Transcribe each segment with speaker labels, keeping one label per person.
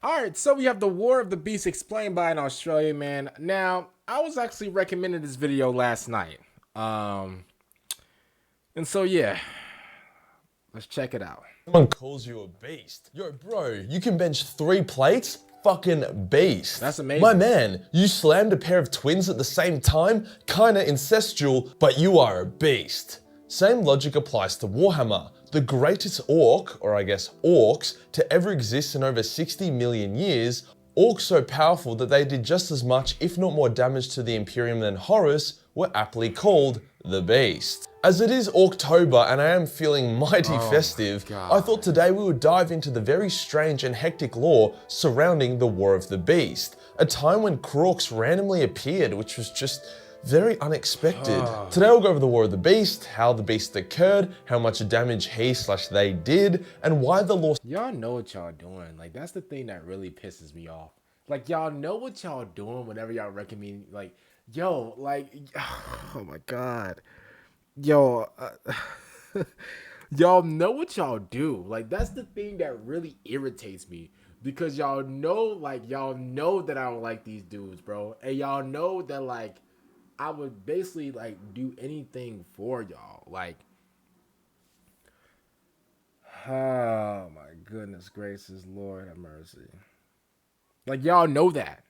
Speaker 1: Alright, so we have the War of the Beast explained by an Australian man. Now, I was actually recommended this video last night. And so yeah, let's check it out.
Speaker 2: Someone calls you a beast. Yo, bro, you can bench 3 plates? Fucking beast.
Speaker 1: That's amazing.
Speaker 2: My man, you slammed a pair of twins at the same time? Kinda incestual, but you are a beast. Same logic applies to Warhammer. The greatest orc, or I guess orcs, to ever exist in over 60 million years, orcs so powerful that they did just as much, if not more damage to the Imperium than Horus, were aptly called the Beast. As it is October and I am feeling mighty festive, I thought today we would dive into the very strange and hectic lore surrounding the War of the Beast, a time when Kroorks randomly appeared, which was just very unexpected. Today we'll go over the War of the Beast, how the Beast occurred, how much damage he/they did, and why the lore—
Speaker 1: Y'all know what y'all doing. Like, that's the thing that really pisses me off. Like, y'all know what y'all doing whenever y'all recommend, like, yo, like, oh my God. Yo, y'all know what y'all do. Like, that's the thing that really irritates me. Because y'all know that I don't like these dudes, bro. And y'all know that, like, I would basically, like, do anything for y'all. Like, oh my goodness gracious, Lord have mercy. Like, y'all know that.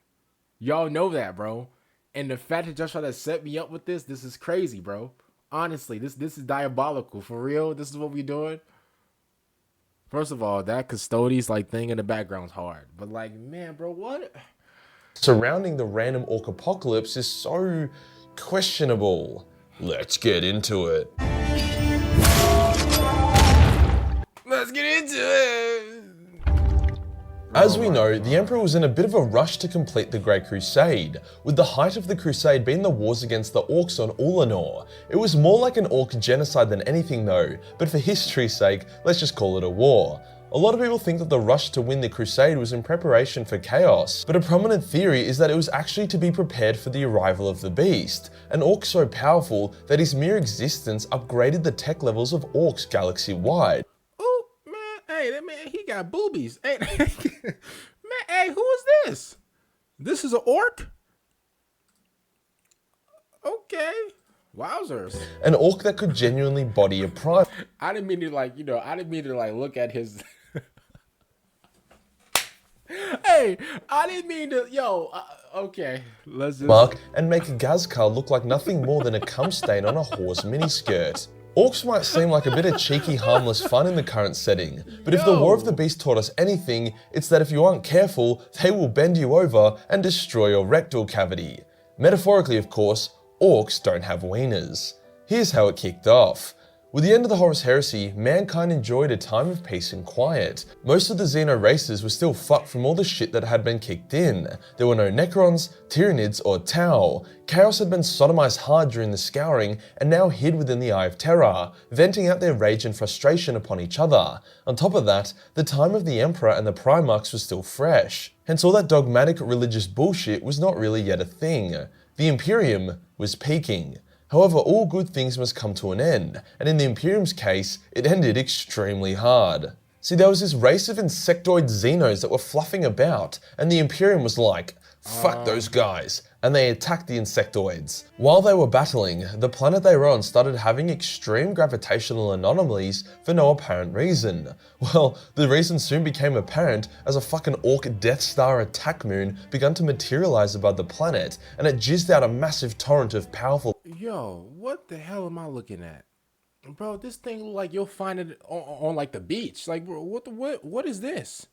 Speaker 1: Y'all know that, bro. And the fact that y'all try to set me up with this is crazy, bro. Honestly, this is diabolical. For real, this is what we doing. First of all, that Custodes like thing in the background's hard. But like, man, bro, what?
Speaker 2: surrounding the random orc apocalypse is so questionable. Let's get into it.
Speaker 1: Let's get into it.
Speaker 2: As we know, the Emperor was in a bit of a rush to complete the Great Crusade, with the height of the Crusade being the wars against the orcs on Olanor. It was more like an orc genocide than anything though, but for history's sake, let's just call it a war. A lot of people think that the rush to win the Crusade was in preparation for chaos, but a prominent theory is that it was actually to be prepared for the arrival of the Beast, an orc so powerful that his mere existence upgraded the tech levels of orcs galaxy-wide.
Speaker 1: Oh man, hey, that man, he got boobies. Hey, man, hey, who is this? This is an orc? Okay. Wowzers.
Speaker 2: An orc that could genuinely body a prime.
Speaker 1: I didn't mean to look at his. Hey, I didn't mean to, okay, let's just.
Speaker 2: Mark and make Gazkar look like nothing more than a cum stain on a whore's miniskirt. Orcs might seem like a bit of cheeky, harmless fun in the current setting, but if the War of the Beast taught us anything, it's that if you aren't careful, they will bend you over and destroy your rectal cavity. Metaphorically, of course, orcs don't have wieners. Here's how it kicked off. With the end of the Horus Heresy, mankind enjoyed a time of peace and quiet. Most of the Xeno races were still fucked from all the shit that had been kicked in. There were no Necrons, Tyranids, or Tau. Chaos had been sodomized hard during the Scouring and now hid within the Eye of Terra, venting out their rage and frustration upon each other. On top of that, the time of the Emperor and the Primarchs was still fresh. Hence all that dogmatic religious bullshit was not really yet a thing. The Imperium was peaking. However, all good things must come to an end, and in the Imperium's case, it ended extremely hard. See, there was this race of insectoid Xenos that were fluffing about, and the Imperium was like, fuck those guys, and they attacked the insectoids. While they were battling, the planet they were on started having extreme gravitational anomalies for no apparent reason. Well, the reason soon became apparent as a fucking orc Death Star attack moon began to materialize above the planet, and it jizzed out a massive torrent of powerful—
Speaker 1: Yo, what the hell am I looking at? Bro, this thing look like you'll find it on like the beach. Like, bro, what is this?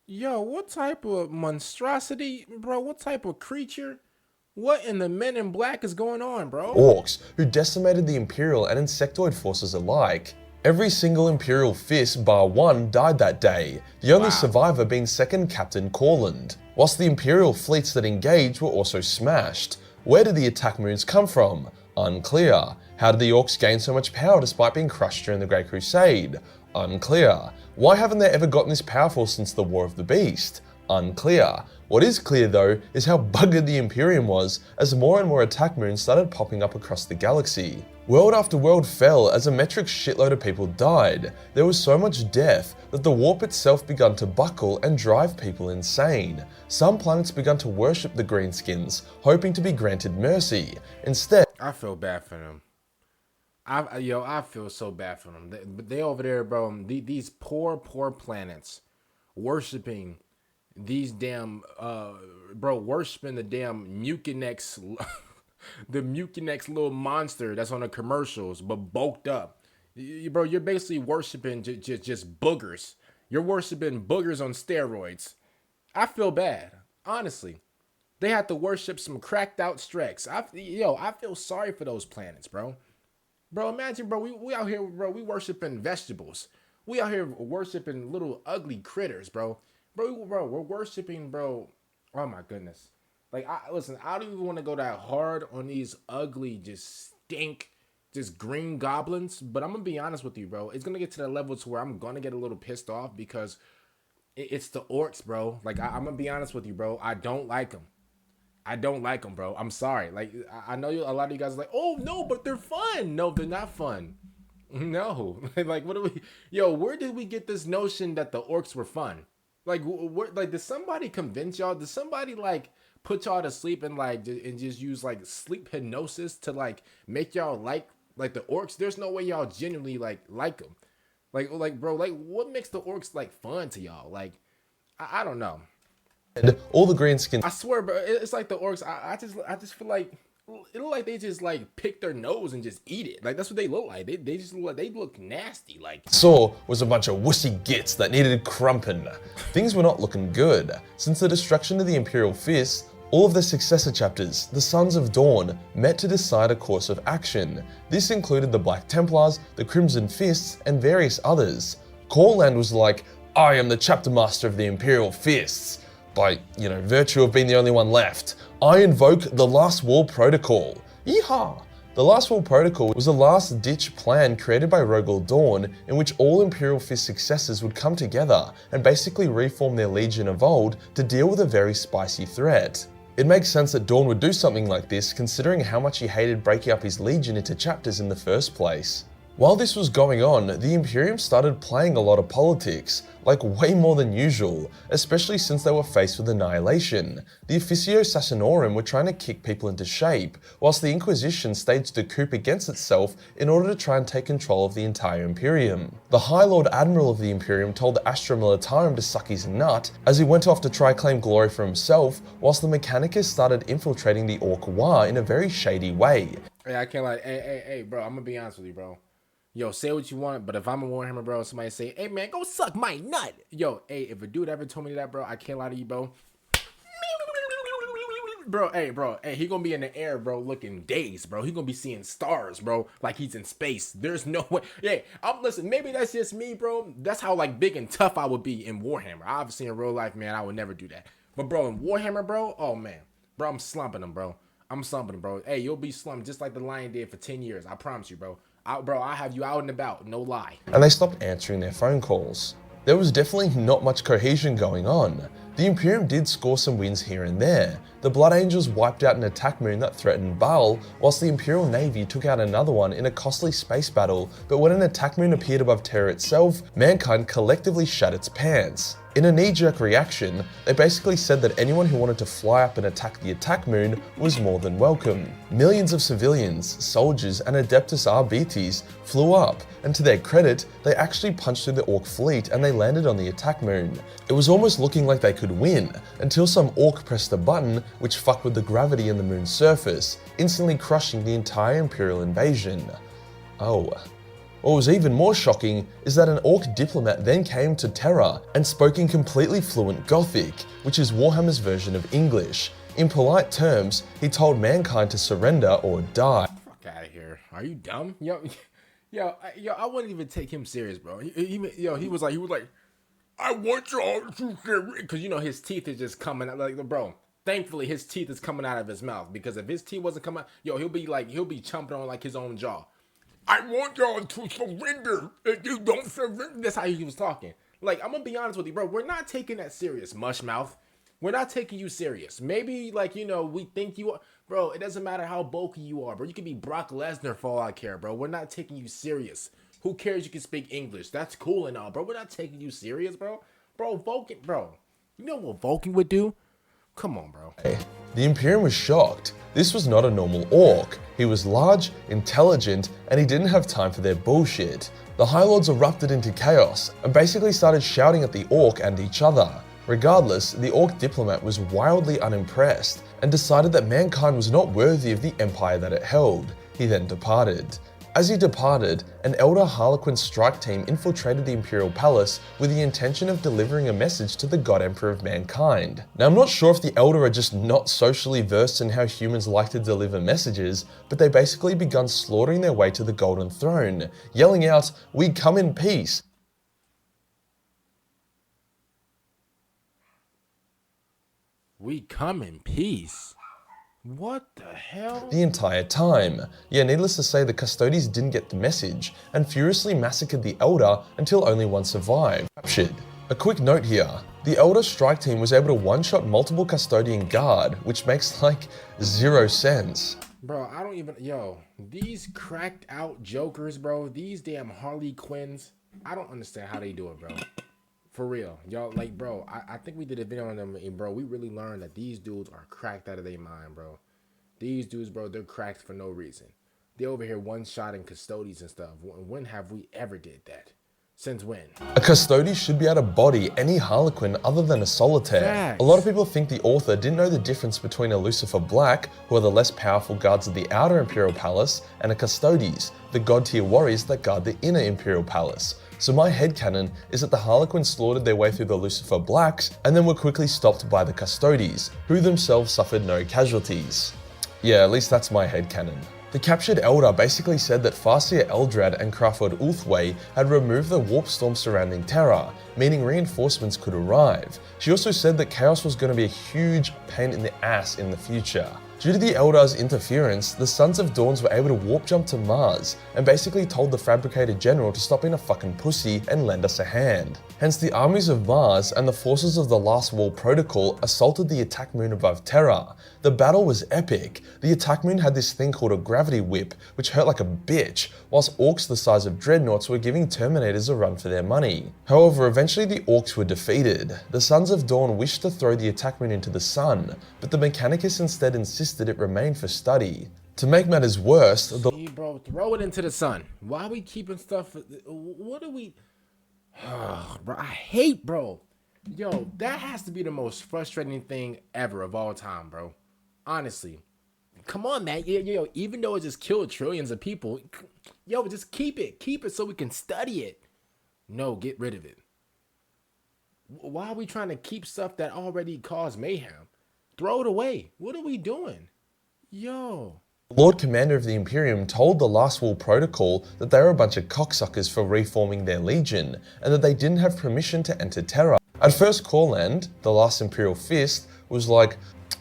Speaker 1: Yo, what type of monstrosity, bro? What type of creature? What in the Men in Black is going on, bro?
Speaker 2: orcs who decimated the Imperial and Insectoid forces alike. Every single Imperial fist bar one died that day, the only survivor being 2nd Captain Corland, whilst the Imperial fleets that engaged were also smashed. Where did the attack moons come from? Unclear. How did the orcs gain so much power despite being crushed during the Great Crusade? Unclear. Why haven't they ever gotten this powerful since the War of the Beast? Unclear. What is clear though is how buggered the Imperium was as more and more attack moons started popping up across the galaxy. World after world fell as a metric shitload of people died. There was so much death that the warp itself began to buckle and drive people insane. Some planets began to worship the greenskins, hoping to be granted mercy. Instead,
Speaker 1: I feel bad for them. I feel so bad for them. They over there, bro. These poor planets, worshiping these damn, worshiping the damn Mucinex, the Mucinex little monster that's on the commercials, but bulked up. Bro, you're basically worshiping just boogers. You're worshiping boogers on steroids. I feel bad, honestly. They had to worship some cracked out Strex. I feel sorry for those planets, bro. Bro, imagine, bro, we out here, bro, we worshiping vegetables. We out here worshiping little ugly critters, bro. We're worshiping, bro. Oh my goodness. Like, listen, I don't even want to go that hard on these ugly, just stink, just green goblins. But I'm gonna be honest with you, bro. It's gonna get to the level to where I'm gonna get a little pissed off because it's the orcs, bro. Like, I'm gonna be honest with you, bro. I don't like them. I don't like them, bro. I'm sorry. Like, I know a lot of you guys are like, oh no, but they're fun. No, they're not fun. No. Like, what do we? Yo, where did we get this notion that the orcs were fun? Like, did somebody convince y'all? Did somebody like put y'all to sleep and just use like sleep hypnosis to like make y'all like the orcs? There's no way y'all genuinely like them. Like, bro, like what makes the orcs like fun to y'all? Like, I don't know.
Speaker 2: all the greenskins
Speaker 1: I swear, bro, it's like the orcs. I just feel like it look like they just like pick their nose and just eat it. Like that's what they look like. They just look like they look nasty. Like
Speaker 2: saw was a bunch of wussy gits that needed crumping. Things were not looking good. Since the destruction of the Imperial Fist, all of the successor chapters, the Sons of Dawn, met to decide a course of action. This included the Black Templars, the Crimson Fists, and various others. Corland was like, I am the chapter master of the Imperial Fists. By, virtue of being the only one left. I invoke the Last War Protocol. Yeehaw! The Last War Protocol was a last-ditch plan created by Rogel Dawn in which all Imperial Fist successors would come together and basically reform their legion of old to deal with a very spicy threat. It makes sense that Dawn would do something like this considering how much he hated breaking up his legion into chapters in the first place. While this was going on, the Imperium started playing a lot of politics, like way more than usual, especially since they were faced with annihilation. The Officio Sassinorum were trying to kick people into shape, whilst the Inquisition staged a coup against itself in order to try and take control of the entire Imperium. The High Lord Admiral of the Imperium told the Astra Militarum to suck his nut, as he went off to try claim glory for himself, whilst the Mechanicus started infiltrating the Orc War in a very shady way.
Speaker 1: Hey, I can't lie. Hey, bro, I'm gonna be honest with you, bro. Yo, say what you want, but if I'm a Warhammer, bro, somebody say, hey, man, go suck my nut. Yo, hey, if a dude ever told me that, bro, I can't lie to you, bro. Bro, he gonna be in the air, bro, looking dazed, bro. He gonna be seeing stars, bro, like he's in space. There's no way. Yeah, listen, maybe that's just me, bro. That's how, like, big and tough I would be in Warhammer. Obviously, in real life, man, I would never do that. But, bro, in Warhammer, bro, oh, man. Bro, I'm slumping him, bro. Hey, you'll be slumped just like the Lion did for 10 years. I promise you, bro. I have you out and about, no lie.
Speaker 2: And they stopped answering their phone calls. There was definitely not much cohesion going on. The Imperium did score some wins here and there. The Blood Angels wiped out an attack moon that threatened Baal, whilst the Imperial Navy took out another one in a costly space battle, but when an attack moon appeared above Terra itself, mankind collectively shat its pants. In a knee-jerk reaction, they basically said that anyone who wanted to fly up and attack the attack moon was more than welcome. Millions of civilians, soldiers, and Adeptus Arbites flew up, and to their credit, they actually punched through the Orc fleet and they landed on the attack moon. It was almost looking like they could win, until some Orc pressed a button which fucked with the gravity in the moon's surface, instantly crushing the entire Imperial invasion. Oh. What was even more shocking is that an Orc diplomat then came to Terra and spoke in completely fluent Gothic, which is Warhammer's version of English. In polite terms, he told mankind to surrender or die.
Speaker 1: Fuck out of here. Are you dumb? Yo, I wouldn't even take him serious, bro. He was like, I want y'all to, because his teeth is just coming out, like, bro. Thankfully, his teeth is coming out of his mouth, because if his teeth wasn't coming out, he'll be chomping on like his own jaw. I want y'all to surrender. If you don't surrender, that's how he was talking. Like, I'm gonna be honest with you, bro. We're not taking that serious, mushmouth. We're not taking you serious. Maybe, like, you know, we think you are. Bro, it doesn't matter how bulky you are, bro. You could be Brock Lesnar for all I care, bro. We're not taking you serious. Who cares you can speak English? That's cool and all, bro. We're not taking you serious, bro. Bro, Vulcan, bro. You know what Vulcan would do? Come on, bro.
Speaker 2: The Imperium was shocked. This was not a normal orc. He was large, intelligent, and he didn't have time for their bullshit. The High Lords erupted into chaos and basically started shouting at the orc and each other. Regardless, the orc diplomat was wildly unimpressed and decided that mankind was not worthy of the empire that it held. He then departed. As he departed, an elder Harlequin strike team infiltrated the Imperial Palace with the intention of delivering a message to the God Emperor of mankind. Now, I'm not sure if the elder are just not socially versed in how humans like to deliver messages, but they basically begun slaughtering their way to the Golden Throne, yelling out, "We come in peace."
Speaker 1: We come in peace. What the hell?
Speaker 2: The entire time. Yeah, needless to say, the Custodes didn't get the message and furiously massacred the Elder until only one survived. Captured. A quick note here. The Elder strike team was able to one-shot multiple Custodian guard, which makes like 0 sense.
Speaker 1: Bro, I don't even... Yo, these cracked out jokers, bro. These damn Harley Quinns. I don't understand how they do it, bro. For real. Y'all, like, bro, I think we did a video on them, and, bro, we really learned that these dudes are cracked out of their mind, bro. These dudes, bro, they're cracked for no reason. They over here one-shotting Custodes and stuff. When have we ever did that? Since when?
Speaker 2: A Custodes should be able to body any Harlequin other than a Solitaire.
Speaker 1: Facts.
Speaker 2: A lot of people think the author didn't know the difference between a Lucifer Black, who are the less powerful guards of the outer Imperial Palace, and a Custodes, the god-tier warriors that guard the inner Imperial Palace. So my headcanon is that the Harlequins slaughtered their way through the Lucifer Blacks and then were quickly stopped by the Custodes, who themselves suffered no casualties. Yeah, at least that's my headcanon. The captured Elder basically said that Farseer Eldrad and Crawford Ulthway had removed the warp storm surrounding Terra, meaning reinforcements could arrive. She also said that Chaos was going to be a huge pain in the ass in the future. Due to the Eldar's interference, the Sons of Dawns were able to warp jump to Mars and basically told the Fabricator General to stop being a fucking pussy and lend us a hand. Hence, the armies of Mars and the forces of the Last Wall Protocol assaulted the attack moon above Terra. The battle was epic. The attack moon had this thing called a gravity whip, which hurt like a bitch, whilst orcs the size of dreadnoughts were giving Terminators a run for their money. However, eventually the orcs were defeated. The Sons of Dawn wished to throw the attack moon into the sun, but the Mechanicus instead insisted it remain for study. To make matters worse,
Speaker 1: Hey, bro, throw it into the sun. Why are we keeping stuff? What are we? Bro, I hate, bro. Yo, that has to be the most frustrating thing ever of all time, bro. Honestly. Come on, man. Yo, even though it just killed trillions of people, yo, just keep it. Keep it so we can study it. No, get rid of it. Why are we trying to keep stuff that already caused mayhem? Throw it away. What are we doing? Yo.
Speaker 2: Lord Commander of the Imperium told the Last Wall Protocol that they were a bunch of cocksuckers for reforming their legion, and that they didn't have permission to enter Terra. At first, Corland, the last Imperial Fist, was like,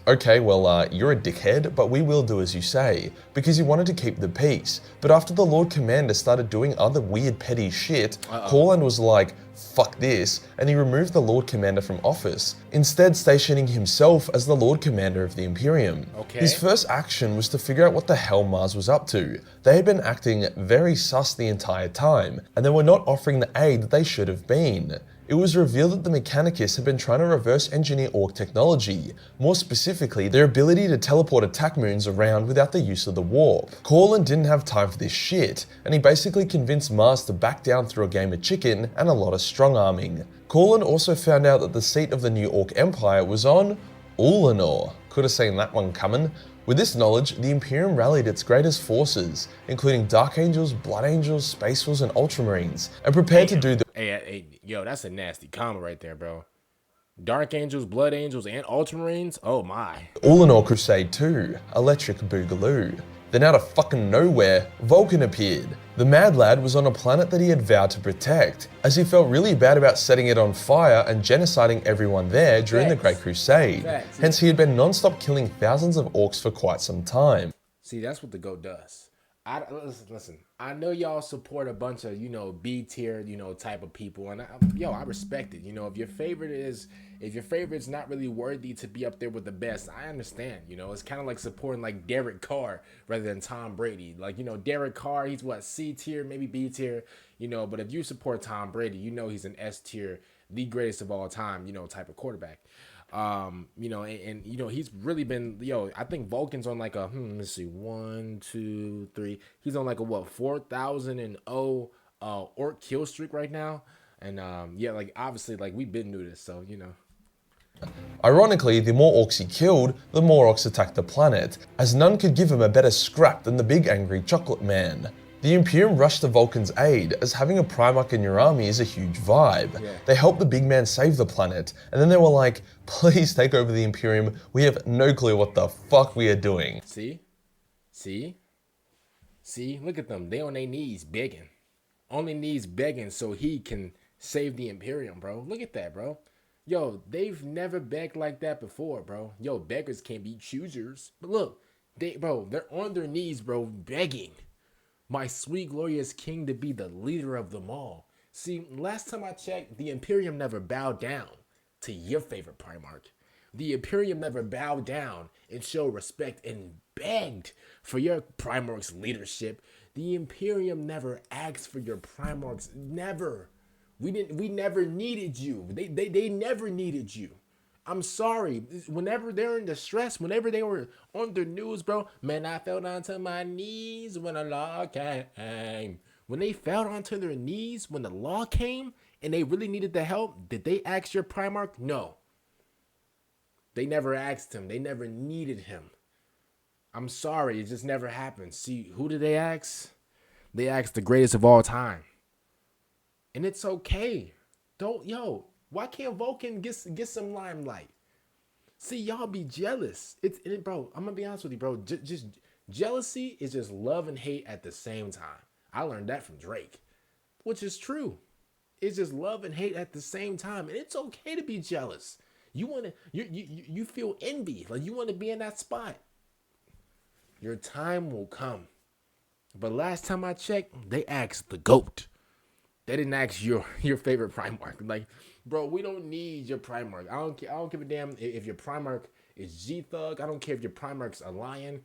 Speaker 2: okay, well, you're a dickhead, but we will do as you say, because he wanted to keep the peace. But after the Lord Commander started doing other weird petty shit, Corland was like, fuck this, and he removed the Lord Commander from office, instead stationing himself as the Lord Commander of the Imperium.
Speaker 1: Okay.
Speaker 2: His first action was to figure out what the hell Mars was up to. They had been acting very sus the entire time, and they were not offering the aid that they should have been. It was revealed that the Mechanicus had been trying to reverse engineer Orc technology, more specifically their ability to teleport attack moons around without the use of the warp. Corland didn't have time for this shit, and he basically convinced Mars to back down through a game of chicken and a lot of strong arming. Corland also found out that the seat of the new Orc Empire was on Olanor. Could have seen that one coming. With this knowledge, the Imperium rallied its greatest forces, including Dark Angels, Blood Angels, Space Wolves, and Ultramarines, and prepared to do the—
Speaker 1: Hey, yo, that's a nasty combo right there, bro. Dark Angels, Blood Angels, and Ultramarines? Oh my.
Speaker 2: Olanor Crusade 2, Electric Boogaloo. Then out of fucking nowhere, Vulcan appeared. The mad lad was on a planet that he had vowed to protect, as he felt really bad about setting it on fire and genociding everyone there during the Great Crusade. Hence, he had been non-stop killing thousands of orcs for quite some time.
Speaker 1: See, that's what the goat does. Listen. I know y'all support a bunch of B tier type of people, and I respect it. If your favorite's not really worthy to be up there with the best, I understand. It's kind of like supporting like Derek Carr rather than Tom Brady. Like Derek Carr, he's what, C tier, maybe B tier. But if you support Tom Brady, he's an S tier, the greatest of all time. Type of quarterback. He's really been, I think Vulcan's on like a, let's see, 1, 2, 3. He's on like a, what, 4,000-0 orc kill streak right now. And, like, obviously, like, we've been through this, so,
Speaker 2: Ironically, the more orcs he killed, the more orcs attacked the planet, as none could give him a better scrap than the big angry chocolate man. The Imperium rushed to Vulcan's aid, as having a Primarch in your army is a huge vibe.
Speaker 1: Yeah.
Speaker 2: They helped the big man save the planet, and then they were like, please take over the Imperium, we have no clue what the fuck we are doing.
Speaker 1: See, look at them. They on their knees begging. On their knees begging so he can save the Imperium, bro. Look at that, bro. Yo, they've never begged like that before, bro. Yo, beggars can't be choosers. But look, they're on their knees, bro, begging my sweet glorious king to be the leader of them all. See, last time I checked, the Imperium never bowed down to your favorite Primarch. The Imperium never bowed down and showed respect and begged for your Primarch's leadership. The Imperium never asked for your Primarchs. Never. We never needed you. They never needed you. I'm sorry. Whenever they're in distress, whenever they were on their news, bro, man, I fell down to my knees when the law came. When they fell onto their knees when the law came and they really needed the help, did they ask your Primarch? No. They never asked him. They never needed him. I'm sorry. It just never happened. See, who did they ask? They asked the greatest of all time. And it's okay. Why can't Vulcan get some limelight? See, y'all be jealous. Bro, I'm gonna be honest with you, bro. Just jealousy is just love and hate at the same time. I learned that from Drake, which is true. It's just love and hate at the same time, and it's okay to be jealous. You feel envy, like you want to be in that spot. Your time will come. But last time I checked, they asked the GOAT. They didn't ask your favorite Primarch. Like, bro, we don't need your Primarch. I don't give a damn if your Primarch is G-Thug. I don't care if your Primarch's a lion.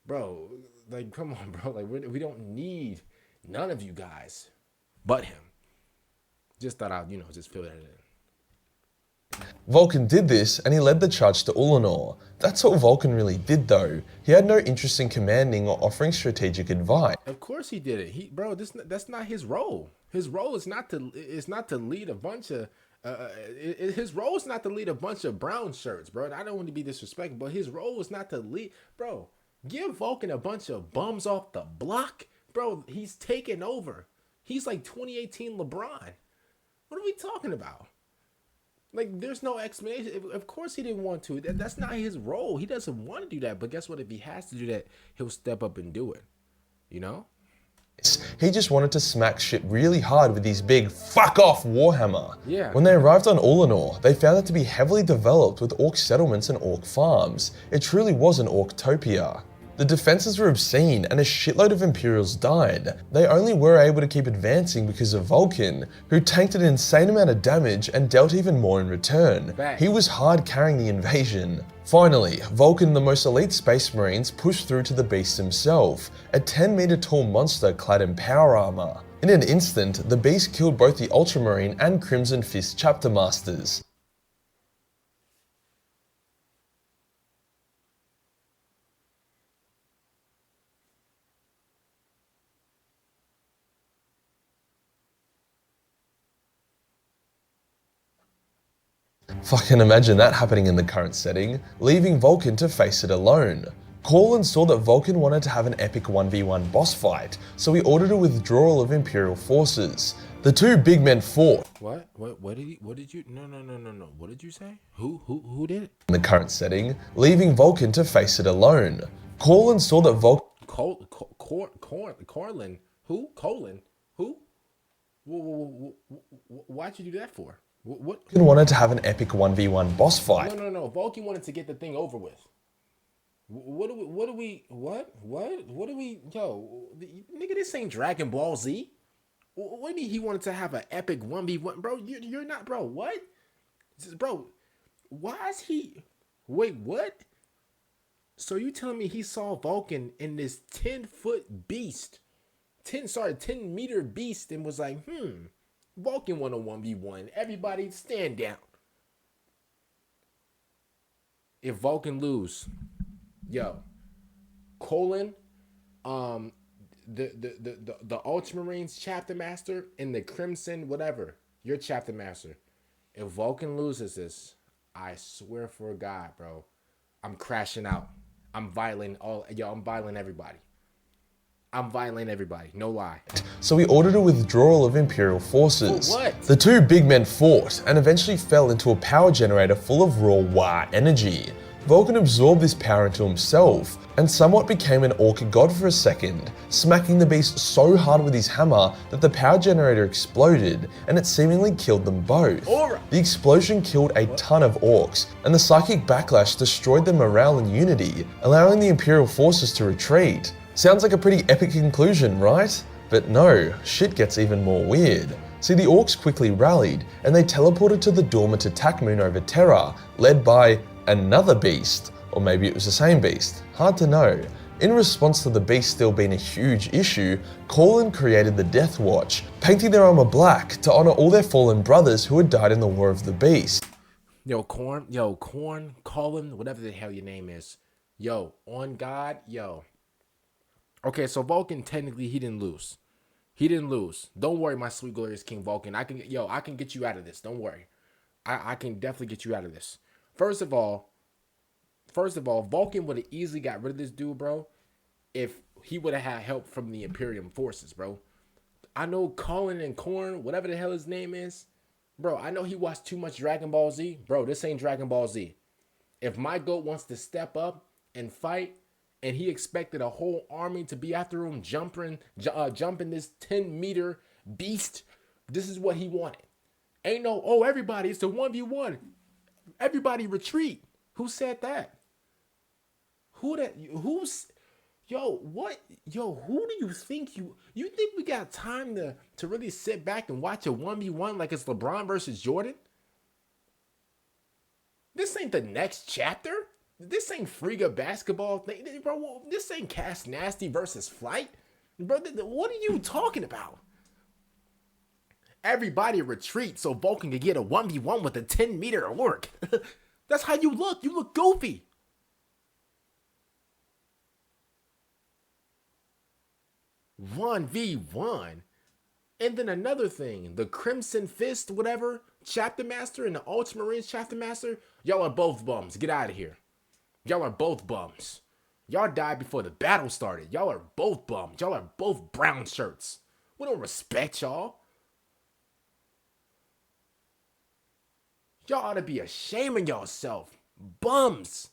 Speaker 1: Bro, like, come on, bro. Like, we don't need none of you guys but him. Just thought I'd, just fill that in.
Speaker 2: Vulcan did this, and he led the charge to Olanor. That's all Vulcan really did though. He had no interest in commanding or offering strategic advice.
Speaker 1: Of course he did it. That's not his role. His role is not to lead a bunch of his role is not to lead a bunch of brown shirts, bro. And I don't want to be disrespectful, but his role is not to lead, bro. Give Vulcan a bunch of bums off the block, bro. He's taking over. He's like 2018 LeBron. What are we talking about? Like, there's no explanation. Of course he didn't want to. That's not his role. He doesn't want to do that. But guess what? If he has to do that, he'll step up and do it.
Speaker 2: He just wanted to smack shit really hard with his big fuck off Warhammer.
Speaker 1: Yeah.
Speaker 2: When they arrived on Olanor, they found it to be heavily developed with orc settlements and orc farms. It truly was an orctopia. The defenses were obscene and a shitload of Imperials died. They only were able to keep advancing because of Vulcan, who tanked an insane amount of damage and dealt even more in return. He was hard carrying the invasion. Finally, Vulcan, the most elite space marines, pushed through to the beast himself, a 10-meter tall monster clad in power armor. In an instant, the beast killed both the Ultramarine and Crimson Fist chapter masters. Fucking imagine that happening in the current setting, leaving Vulcan to face it alone. Corlin saw that Vulcan wanted to have an epic 1v1 boss fight, so he ordered a withdrawal of Imperial forces. The two big men fought.
Speaker 1: What did you? No. What did you say? Who did it?
Speaker 2: In the current setting, leaving Vulcan to face it alone. Corlin saw that Vulcan.
Speaker 1: Corlin? Who? Colin? Who? Why'd you do that for? What?
Speaker 2: Vulcan wanted to have an epic 1v1 boss fight.
Speaker 1: No. Vulcan wanted to get the thing over with. What do we, yo, nigga, this ain't Dragon Ball Z. What do you mean he wanted to have an epic 1v1? Bro, you're not, bro, what? Bro, why is he, wait, what? So you telling me he saw Vulcan in this 10-foot beast, 10-meter beast and was like, Vulcan won a 1v1. Everybody stand down. If Vulcan lose, yo, Colin, um, the Ultramarines chapter master and the Crimson whatever, your chapter master. If Vulcan loses this, I swear for God, bro, I'm crashing out. I'm violating I'm violating everybody. I'm violating everybody. No lie.
Speaker 2: So he ordered a withdrawal of Imperial forces.
Speaker 1: For what?
Speaker 2: The two big men fought and eventually fell into a power generator full of raw War energy. Vulcan absorbed this power into himself and somewhat became an orc god for a second, smacking the beast so hard with his hammer that the power generator exploded and it seemingly killed them both. The explosion killed a ton of orcs and the psychic backlash destroyed their morale and unity, allowing the Imperial forces to retreat. Sounds like a pretty epic conclusion, right? But no, shit gets even more weird. See, the orcs quickly rallied and they teleported to the dormant attack moon over Terra, led by another beast, or maybe it was the same beast, hard to know. In response to the beast still being a huge issue, Colin created the Death Watch, painting their armor black to honor all their fallen brothers who had died in the War of the Beast.
Speaker 1: Corn, Colin, whatever the hell your name is. Yo, on God, yo. Okay, so Vulcan, technically, he didn't lose. He didn't lose. Don't worry, my sweet glorious King Vulcan. I can get you out of this. Don't worry. I can definitely get you out of this. First of all, Vulcan would have easily got rid of this dude, bro, if he would have had help from the Imperium forces, bro. I know Colin and Corn, whatever the hell his name is, bro, I know he watched too much Dragon Ball Z. Bro, this ain't Dragon Ball Z. If my goat wants to step up and fight, and he expected a whole army to be after him, jumping this 10-meter beast, this is what he wanted. Ain't no, oh, everybody, it's a 1v1. Everybody retreat. Who said that? Who's, yo, what? Yo, who do you think you think we got time to really sit back and watch a 1v1 like it's LeBron versus Jordan? This ain't the next chapter. This ain't Frigga basketball thing, bro. This ain't Cast Nasty versus Flight, bro. What are you talking about? Everybody retreat so Vulcan can get a 1v1 with a 10-meter orc. That's how you look. You look goofy. 1v1. And then another thing, the Crimson Fist, whatever, chapter master and the Ultramarines chapter master, y'all are both bums. Get out of here. Y'all are both bums. Y'all died before the battle started. Y'all are both bums. Y'all are both brown shirts. We don't respect y'all. Y'all ought to be ashamed of yourself. Bums.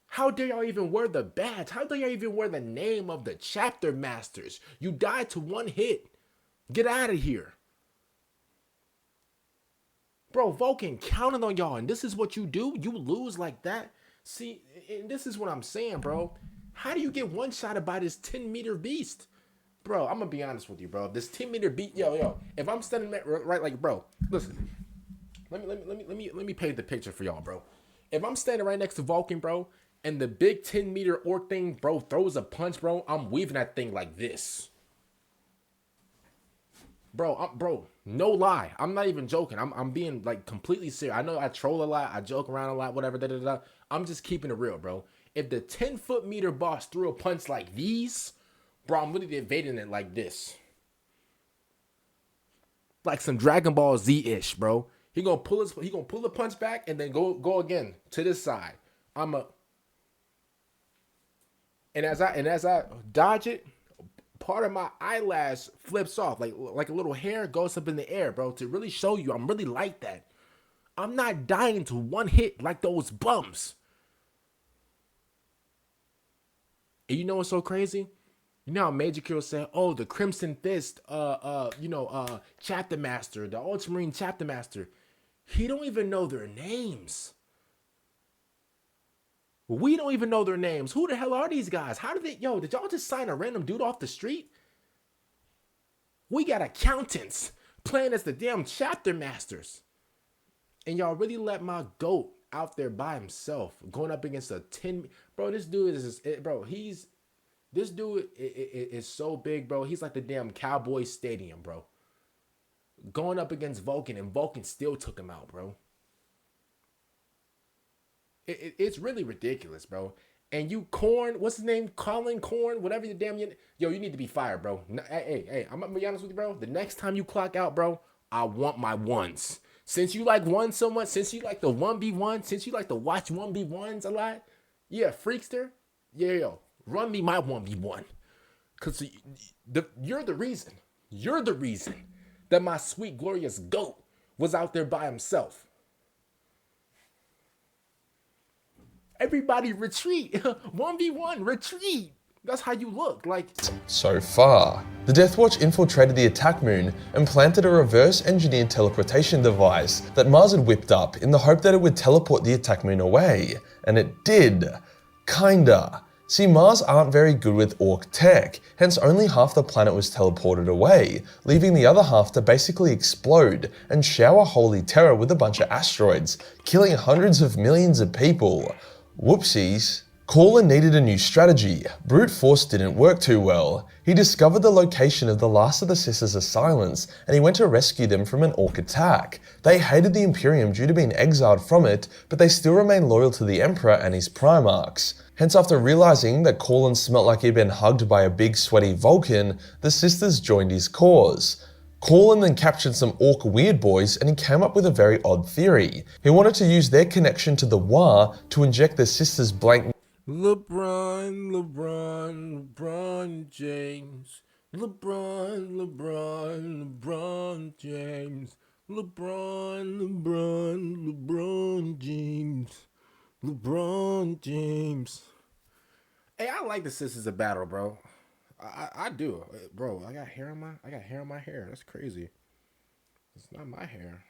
Speaker 1: How dare y'all even wear the badge? How dare y'all even wear the name of the chapter masters? You died to one hit. Get out of here. Bro, Vulcan counted on y'all, and this is what you do? You lose like that? See, and this is what I'm saying, bro. How do you get one-shotted by this 10-meter beast? Bro, I'm going to be honest with you, bro. This 10-meter beast, yo, if I'm standing right, like, bro, listen. Let me paint the picture for y'all, bro. If I'm standing right next to Vulcan, bro, and the big 10-meter orc thing, bro, throws a punch, bro, I'm weaving that thing like this. Bro, no lie. I'm not even joking. I'm being like completely serious. I know I troll a lot. I joke around a lot, whatever. I'm just keeping it real, bro. If the 10-foot meter boss threw a punch like these, bro, I'm literally evading it like this. Like some Dragon Ball Z-ish, bro. He gonna pull the punch back and then go again to this side. And as I dodge it, part of my eyelash flips off, like a little hair goes up in the air, bro, to really show you I'm really like that. I'm not dying to one hit like those bums. And you know what's so crazy? You know how Major Kill said, oh, the Crimson Fist, chapter master, the Ultramarine chapter master. He don't even know their names. We don't even know their names. Who the hell are these guys? How did did y'all just sign a random dude off the street? We got accountants playing as the damn chapter masters. And y'all really let my goat out there by himself, going up against a 10... Bro, this dude is... Bro, this dude is so big, bro. He's like the damn Cowboys Stadium, bro. Going up against Vulcan, and Vulcan still took him out, bro. It's really ridiculous, bro. And you Corn, what's his name? Colin Corn, whatever your damn... Yo, you need to be fired, bro. Hey, I'm gonna be honest with you, bro. The next time you clock out, bro, I want my ones. Since you like one so much, since you like the 1v1, since you like to watch 1v1s a lot, yeah, Freakster, yeah, run me my 1v1. Because you're the reason that my sweet, glorious goat was out there by himself. Everybody retreat. 1v1, retreat. That's how you look. Like,
Speaker 2: so far, the Death Watch infiltrated the attack moon and planted a reverse-engineered teleportation device that Mars had whipped up in the hope that it would teleport the attack moon away. And it did. Kinda. See, Mars aren't very good with Orc tech, hence only half the planet was teleported away, leaving the other half to basically explode and shower holy Terra with a bunch of asteroids, killing hundreds of millions of people. Whoopsies. Corlin needed a new strategy. Brute force didn't work too well. He discovered the location of the last of the Sisters of Silence, and he went to rescue them from an Orc attack. They hated the Imperium due to being exiled from it, but they still remained loyal to the Emperor and his Primarchs. Hence, after realizing that Corlin smelt like he'd been hugged by a big sweaty Vulcan, the Sisters joined his cause. Corlin then captured some Orc weird boys, and he came up with a very odd theory. He wanted to use their connection to the War to inject the Sisters blank
Speaker 1: LeBron James. LeBron James. LeBron James. Hey, I like the Sisters of Battle, bro. I do, bro. I got hair on my hair. That's crazy. It's not my hair.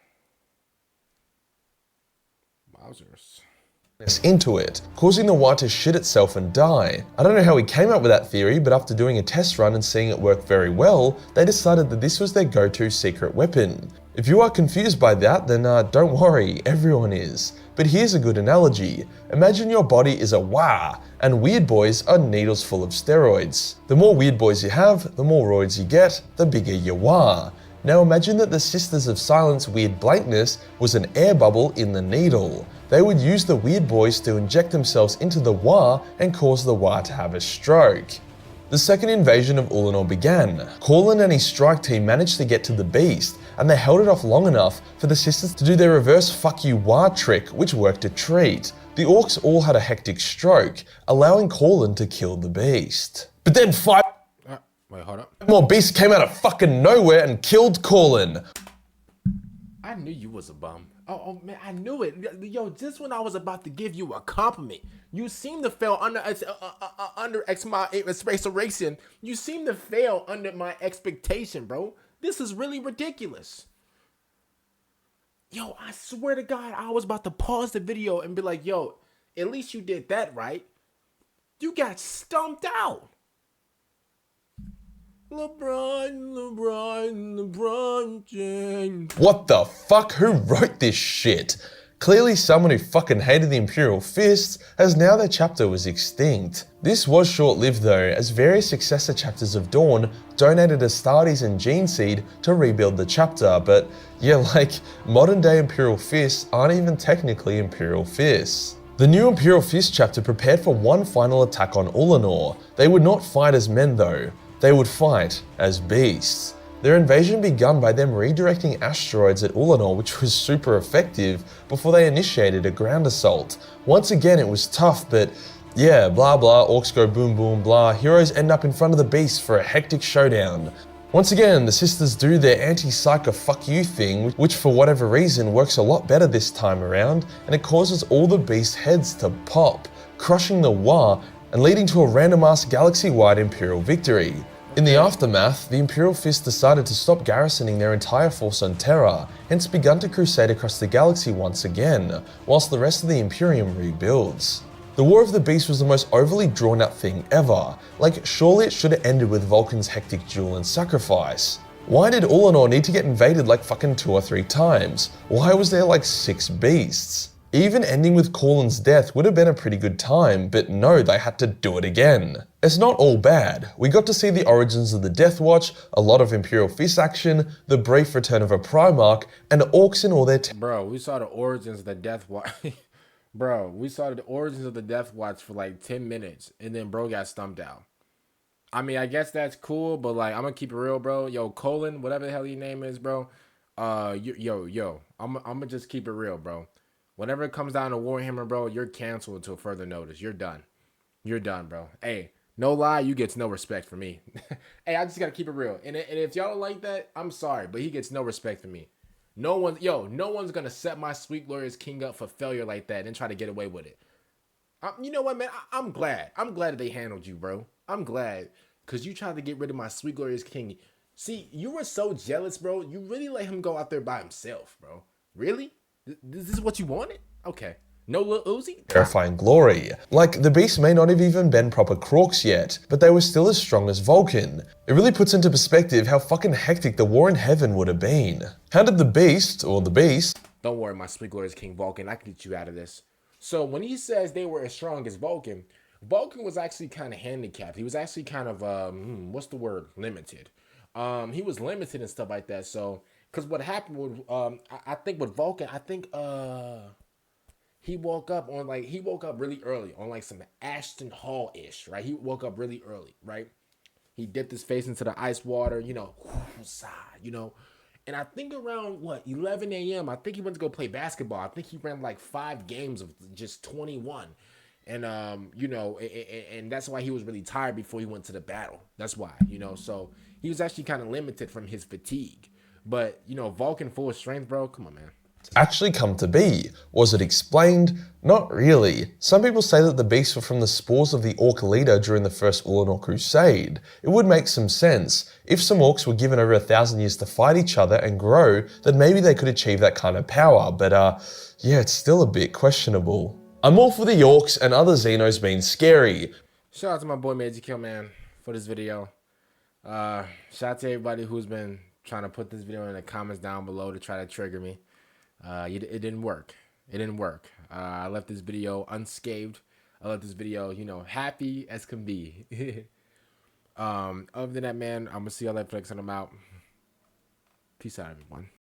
Speaker 1: Wowzers.
Speaker 2: Into it, causing the War to shit itself and die. I don't know how he came up with that theory, but after doing a test run and seeing it work very well, they decided that this was their go-to secret weapon. If you are confused by that, then don't worry, everyone is. But here's a good analogy. Imagine your body is a wah, and weird boys are needles full of steroids. The more weird boys you have, the more roids you get, the bigger your wah. Now imagine that the Sisters of Silence weird blankness was an air bubble in the needle. They would use the weird boys to inject themselves into the War and cause the War to have a stroke. The second invasion of Olanor began. Corlin and his strike team managed to get to the beast, and they held it off long enough for the Sisters to do their reverse fuck you War trick, which worked a treat. The Orcs all had a hectic stroke, allowing Corlin to kill the beast. But then
Speaker 1: Wait, hold up.
Speaker 2: more beasts came out of fucking nowhere and killed Corlin.
Speaker 1: I knew you was a bum. Oh man, I knew it. Yo, just when I was about to give you a compliment, you seem to fail under my expectation. You seem to fail under my expectation, bro. This is really ridiculous. Yo, I swear to God, I was about to pause the video and be like, yo, at least you did that right. You got stumped out. LeBron James.
Speaker 2: What the fuck? Who wrote this shit? Clearly someone who fucking hated the Imperial Fists, as now their chapter was extinct. This was short-lived though, as various successor chapters of Dawn donated Astartes and Geneseed to rebuild the chapter, but yeah, like, modern day Imperial Fists aren't even technically Imperial Fists. The new Imperial Fist chapter prepared for one final attack on Olanor. They would not fight as men though. They would fight as beasts. Their invasion begun by them redirecting asteroids at Olanor, which was super effective, before they initiated a ground assault. Once again it was tough, but yeah, blah blah, orcs go boom boom blah, heroes end up in front of the beasts for a hectic showdown. Once again, the Sisters do their anti-psycho fuck you thing, which for whatever reason works a lot better this time around, and it causes all the beast heads to pop, crushing the War and leading to a random-ass galaxy-wide Imperial victory. In the aftermath, the Imperial Fist decided to stop garrisoning their entire force on Terra, hence begun to crusade across the galaxy once again, whilst the rest of the Imperium rebuilds. The War of the Beast was the most overly drawn out thing ever. Like, surely it should have ended with Vulcan's hectic duel and sacrifice. Why did Olanor need to get invaded like fucking 2 or 3 times? Why was there like 6 beasts? Even ending with Corlin's death would have been a pretty good time, but no, they had to do it again. It's not all bad. We got to see the origins of the Death Watch, a lot of Imperial Fist action, the brief return of a Primarch, and orcs in all their
Speaker 1: Bro, we saw the origins of the Death Watch. Bro, we saw the origins of the Death Watch for like 10 minutes, and then bro got stumped out. I mean, I guess that's cool, but like, I'm gonna keep it real, bro. Yo, Colin, whatever the hell your name is, bro. I'm gonna just keep it real, bro. Whenever it comes down to Warhammer, bro, you're canceled until further notice. You're done. You're done, bro. Hey, no lie, you gets no respect from me. Hey, I just gotta keep it real. And if y'all don't like that, I'm sorry, but he gets no respect from me. No one's gonna set my sweet glorious king up for failure like that and try to get away with it. You know what, man? I'm glad. I'm glad that they handled you, bro. I'm glad. Because you tried to get rid of my sweet glorious king. See, you were so jealous, bro. You really let him go out there by himself, bro. Really? This is what you wanted? Okay. No Lil Uzi?
Speaker 2: terrifying glory. Like, the beasts may not have even been proper Crocs yet, but they were still as strong as Vulcan. It really puts into perspective how fucking hectic the war in heaven would have been. How did the beast, or the beast...
Speaker 1: Don't worry, my sweet glorious king Vulcan. I can get you out of this. So when he says they were as strong as Vulcan, Vulcan was actually kind of handicapped. He was actually kind of, what's the word? Limited. He was limited and stuff like that. So, because what happened with, I think with Vulcan, he woke up really early on like some Ashton Hall-ish, right? He woke up really early, right? He dipped his face into the ice water, and I think around 11 a.m. I think he went to go play basketball. I think he ran like 5 games of just 21. And and that's why he was really tired before he went to the battle. That's why, so he was actually kind of limited from his fatigue. But Vulcan full of strength, bro. Come on, man.
Speaker 2: actually come to be? Was it explained? Not really. Some people say that the beasts were from the spores of the orc leader during the first Olanor crusade. It would make some sense. If some orcs were given over 1,000 years to fight each other and grow, then maybe they could achieve that kind of power, but yeah, it's still a bit questionable. I'm all for the orcs and other Xenos being scary.
Speaker 1: Shout out to my boy Magic Kill Man for this video. Shout out to everybody who's been trying to put this video in the comments down below to try to trigger me. It didn't work. It didn't work. I left this video unscathed. I left this video, happy as can be. Other than that, man, I'm gonna see y'all later. I'm out. Peace out, everyone.